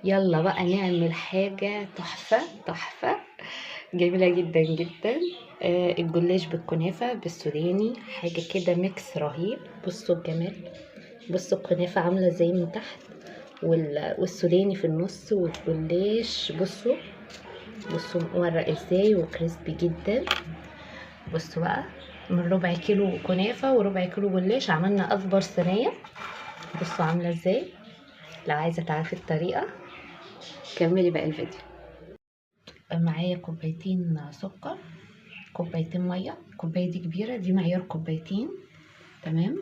يلا بقى نعمل حاجة تحفة تحفة، جميلة جدا جدا. الجلاش بالكنافة بالسوداني، حاجة كده ميكس رهيب. بصوا الجمال، بصوا الكنافة عاملة ازاي من تحت والسوداني في النص والجلاش. بصوا مورق ازاي وكريسبي جدا. بصوا بقى، من ربع كيلو كنافة وربع كيلو جلاش عملنا أكبر صينية. بصوا عاملة ازاي. لو عايزة تعرفي الطريقة كملي بقى الفيديو. معايا كوبايتين سكر، كوبايتين ميه، الكوبايه دي كبيره، دي معيار كوبايتين. تمام،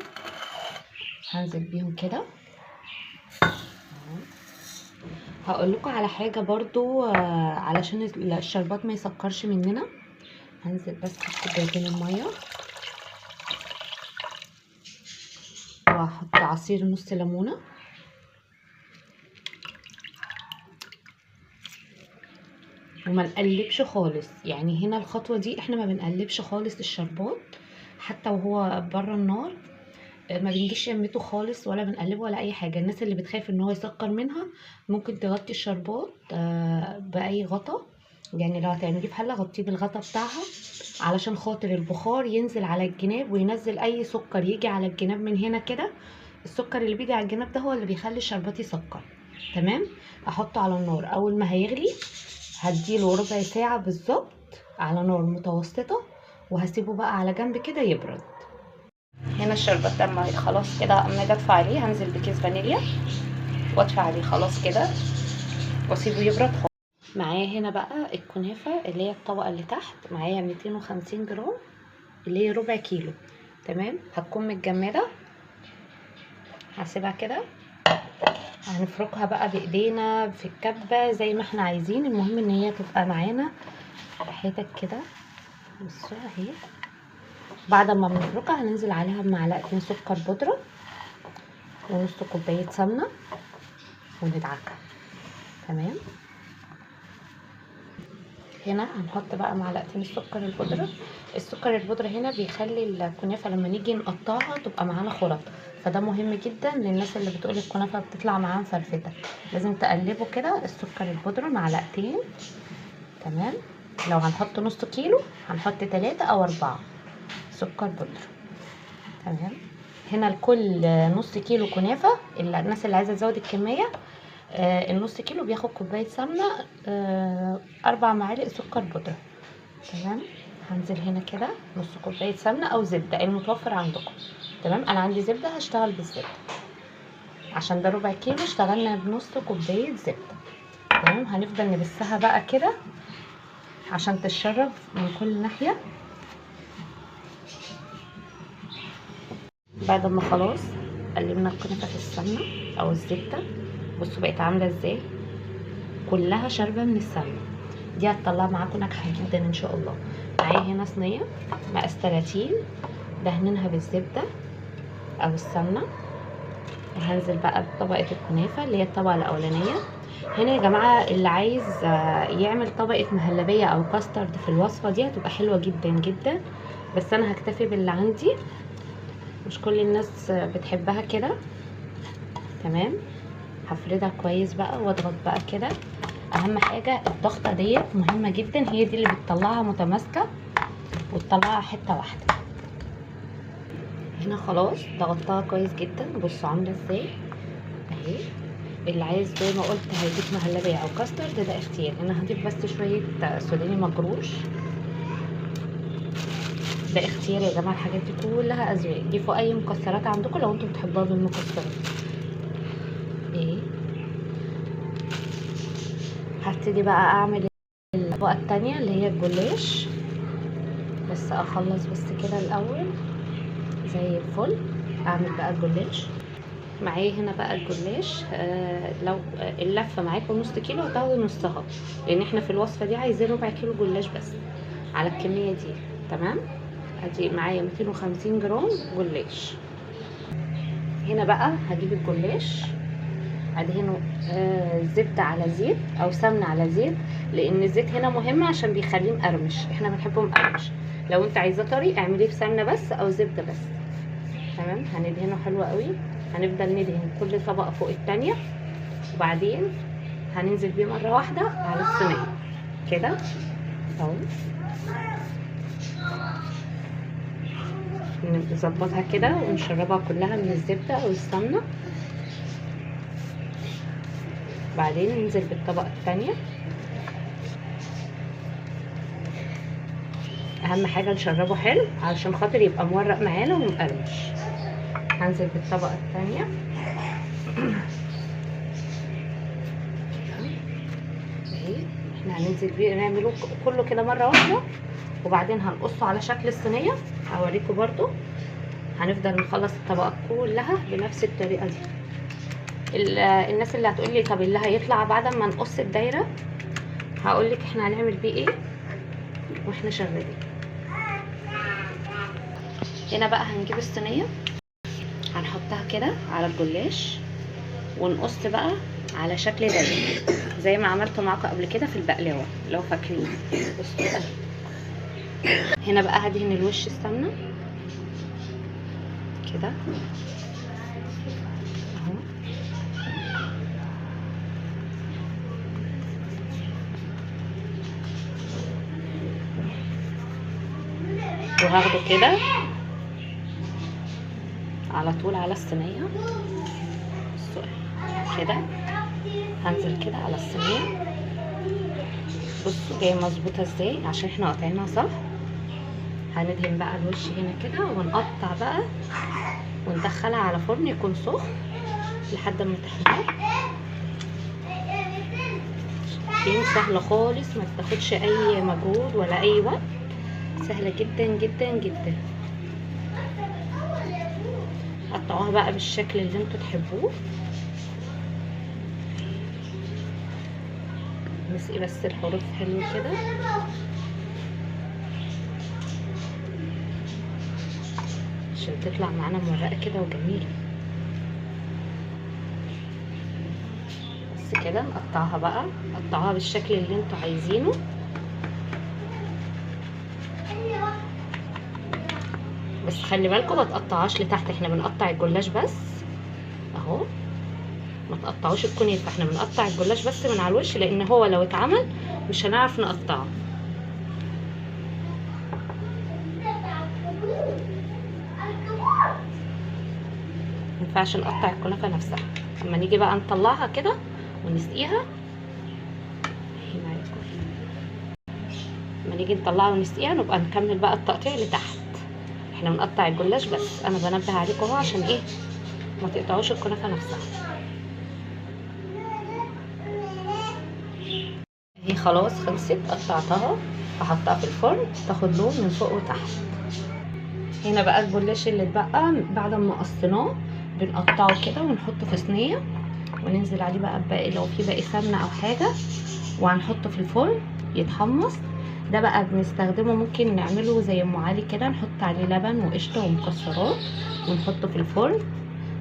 هنزل بيهم كده. هقول لكم على حاجه برضو، علشان الشربات ما يسكرش مننا. هنزل بس بكوبايتين الميه، وهحط عصير نص ليمونه، وما نقلبش خالص. يعني هنا الخطوه دي احنا ما بنقلبش خالص الشربات حتى وهو بره النار. ما بنجيش يمته خالص ولا بنقلبه ولا اي حاجه. الناس اللي بتخاف ان هو يسكر منها ممكن تغطي الشربات باي غطا. يعني لو هتعمليه في حله غطيه بالغطا بتاعها، علشان خاطر البخار ينزل على الجناب وينزل اي سكر يجي على الجناب من هنا كده. السكر اللي بيجي على الجناب ده هو اللي بيخلي الشربات يسكر. تمام، احطه على النار. اول ما هيغلي هديله ربع ساعه بالظبط على نار متوسطه، وهسيبه بقى على جنب كده يبرد. هنا الشربات لما خلاص كده اما اجي ادفع عليه هنزل بكيس فانيليا وادفع عليه خلاص كده واسيبه يبرد خالص. معايا هنا بقى الكنافه اللي هي الطبقه اللي تحت، معايا 250 جرام اللي هي ربع كيلو. تمام، هتكون متجمده. هسيبها كده، هنفركها بقى بايدينا في الكبه زي ما احنا عايزين. المهم ان هي تبقى معانا حتت كده. بصوا اهي. بعد ما بنفركها هننزل عليها بمعلقتين سكر بودره ونص كوبايه سمنه وندعكها. تمام، هنا هنحط بقى معلقتين السكر البودرة. السكر البودرة هنا بيخلي الكنافة لما نيجي نقطعها تبقى معانا خرط، فده مهم جدا للناس اللي بتقول الكنافة بتطلع معاها مفرفتة. لازم تقلبوا كده السكر البودرة معلقتين. تمام، لو هنحط نص كيلو هنحط 3 أو 4 سكر بودرة. تمام، هنا لكل نص كيلو كنافة، الناس اللي عايزة تزود الكمية، النص كيلو بياخد كوبايه سمنه، 4 معالق سكر بودره. تمام، هنزل هنا كده نص كوبايه سمنه او زبده المتوفر عندكم. تمام، انا عندي زبده هشتغل بالزبده، عشان ده ربع كيلو اشتغلنا بنص كوبايه زبده. تمام، هنفضل نبسها بقى كده عشان تتشرب من كل ناحيه. بعد ما خلاص قلبنا الكنافه في السمنه او الزبده، بصوا بقت عامله ازاي، كلها شاربه من السمنه. دي هتطلع معاكم ناجحه جدا ان شاء الله. معايا هنا صينيه مقاس 30 دهنينها بالزبده او السمنه، وهنزل بقى بطبقه الكنافه اللي هي الطبقه الاولانيه. هنا يا جماعه اللي عايز يعمل طبقه مهلبيه او كاسترد في الوصفه دي هتبقى حلوه جدا جدا، بس انا هكتفي باللي عندي، مش كل الناس بتحبها كده. تمام، هفردها كويس بقى واضغط بقى كده. اهم حاجه الضغطه ديت مهمه جدا، هي دي اللي بتطلعها متماسكه وتطلعها حته واحده. هنا خلاص ضغطتها كويس جدا. بصوا عامله ازاي اهي. اللي عايز زي ما قلت هيضيف مهلبيه او كاسترد ده اختياري. انا هضيف بس شويه سوداني مجروش، ده اختياري يا جماعه. الحاجات دي كلها اذواق، ضيفوا اي مكسرات عندكم لو انتم بتحبوها بالمكسرات. ايه، هبتدي بقى اعمل الطبقه التانية اللي هي الجلاش، بس اخلص بس كده الاول زي الفل. اعمل بقى الجلاش. معايا هنا بقى الجلاش، لو اللفه معاكم نص كيلو هتاخدوا نصها، لان احنا في الوصفه دي عايزين ربع كيلو جلاش بس على الكميه دي. تمام، ادي معايا 250 جرام جلاش. هنا بقى هجيب الجلاش ادهنه زبده على زيت او سمنه على زيت، لان الزيت هنا مهم عشان بيخليه مقرمش، احنا بنحبه مقرمش. لو انت عايزاه طري اعمليه بسمنه بس او زبده بس. تمام، هندهنه حلو قوي. هنفضل ندهن كل طبقه فوق التانية، وبعدين هننزل بيه مره واحده على الصينيه كده اهو. نظبطها كده ونشربها كلها من الزبده او السمنه. بعدين ننزل بالطبقه الثانيه. اهم حاجه نشربه حلو علشان خاطر يبقى مورق معانا ومقرمش. هنزل بالطبقه الثانيه. اهي احنا هننزل بيه نعمله كله كده مره واحده، وبعدين هنقصه على شكل الصينيه. هوريكم برضو هنفضل نخلص الطبقات كلها بنفس الطريقه دي. الناس اللي هتقولي طب اللي هيطلع بعد ما نقص الدايره، هقولك احنا هنعمل بيه ايه واحنا شغالين. هنا بقى هنجيب الصينيه هنحطها كده على الجلاش ونقص بقى على شكل دايره زي ما عملت معاكم قبل كده في البقلاوه لو فاكرين. بصوا هنا بقى هدهن الوش السمنه كده اهو. وهاخده كده على طول على الصينيه. بصوا كده هنزل كده على الصينيه. بصوا جايه مظبوطه ازاي عشان احنا قاطعينها صح. هندهن بقى الوش هنا كده ونقطع بقى وندخلها على فرن يكون سخن لحد ما تحمر. سهله خالص ما بتاخدش اي مجهود ولا اي وقت، سهله جدا جدا جدا. قطعوها بقى بالشكل اللي انتوا تحبوه. نسقي بس الحروف حلو كده عشان تطلع معانا مورقه كده وجميله. بس كده نقطعها بقى، قطعوها بالشكل اللي انتوا عايزينه. بس خلي بالكم ما تقطعوش لتحت، احنا بنقطع الجلاش بس اهو. ما تقطعوش الكنافه، احنا بنقطع الجلاش بس من على الوش، لان هو لو اتعمل مش هنعرف نقطعه. مينفعش نقطع الكنافه نفسها. لما نيجي بقى نطلعها كده ونسقيها لما نيجي نطلعها ونسقيها نبقى نكمل بقى التقطيع لتحت. احنا بنقطع الجلاش بس، انا بنبه عليكم اهو عشان ايه ما تقطعوش الكنافه نفسها. هي خلاص خلصت، قطعتها هحطها في الفرن تاخد لون من فوق وتحت. هنا بقى الجلاش اللي اتبقى بعد ما قصيناه بنقطعه كده ونحطه في صينيه وننزل عليه بقى باقي لو في باقي سمنه او حاجه، وهنحطه في الفرن يتحمص. ده بقى بنستخدمه ممكن نعمله زي ام علي كده، نحط عليه لبن وقشطه ومكسرات ونحطه في الفرن،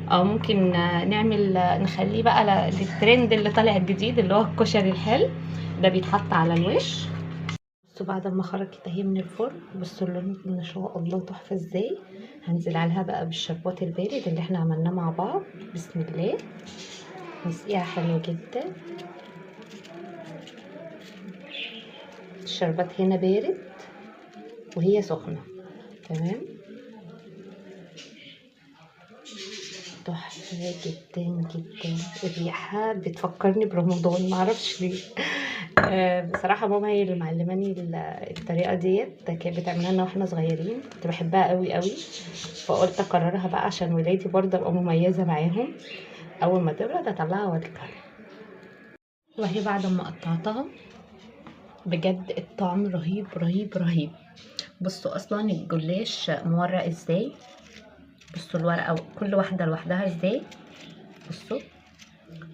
او ممكن نعمل نخليه بقى للترند اللي طالع الجديد اللي هو الكشري الحلو ده بيتحط على الوش. بصوا بعد ما خرجت اهي من الفرن، بصوا اللون ما شاء الله تحفه ازاي. هنزل عليها بقى بالشربات البارد اللي احنا عملناه مع بعض. بسم الله. نسقيها حلو جدا. الشربات هنا بارد وهي سخنه تمام. تحفه جدا جدا. الريحه بتفكرني برمضان معرفش ليه. بصراحه ماما هي اللي معلماني الطريقه ديت، كانت بتعملها لنا واحنا صغيرين، كنت بحبها قوي قوي، فقلت اكررها بقى عشان ولادي برضه ابقى مميزه معاهم. اول ما تبرد اطلعها واوريكها. وهي بعد ما قطعتها بجد الطعم رهيب رهيب رهيب. بصوا اصلا الجلاش مورق ازاي، بصوا الورقه كل واحده لوحدها ازاي.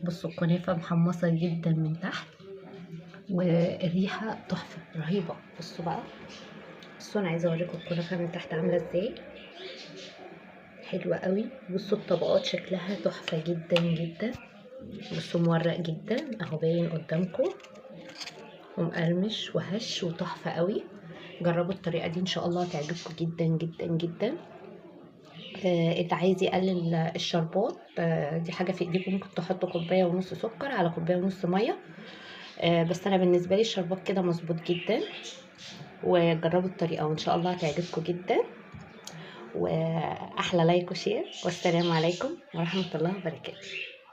بصوا الكنافه محمصه جدا من تحت والريحه تحفه رهيبه. بصوا بقى، بصوا انا عايزه اوريكم الكنافه من تحت عامله ازاي، حلوه قوي. بصوا الطبقات شكلها تحفه جدا جدا. بصوا مورق جدا اهو باين قدامكم ومقرمش وهش وتحفه قوي. جربوا الطريقه دي ان شاء الله هتعجبكم جدا جدا جدا. اللي عايز يقلل الشربات دي حاجة في ايديكم، ممكن تحطوا كوباية ونص سكر على كوباية ونص مية. بس انا بالنسبة لي الشربات كده مظبوط جدا، وجربوا الطريقة وان شاء الله هتعجبكم جدا. واحلى لايك وشير، والسلام عليكم ورحمة الله وبركاته.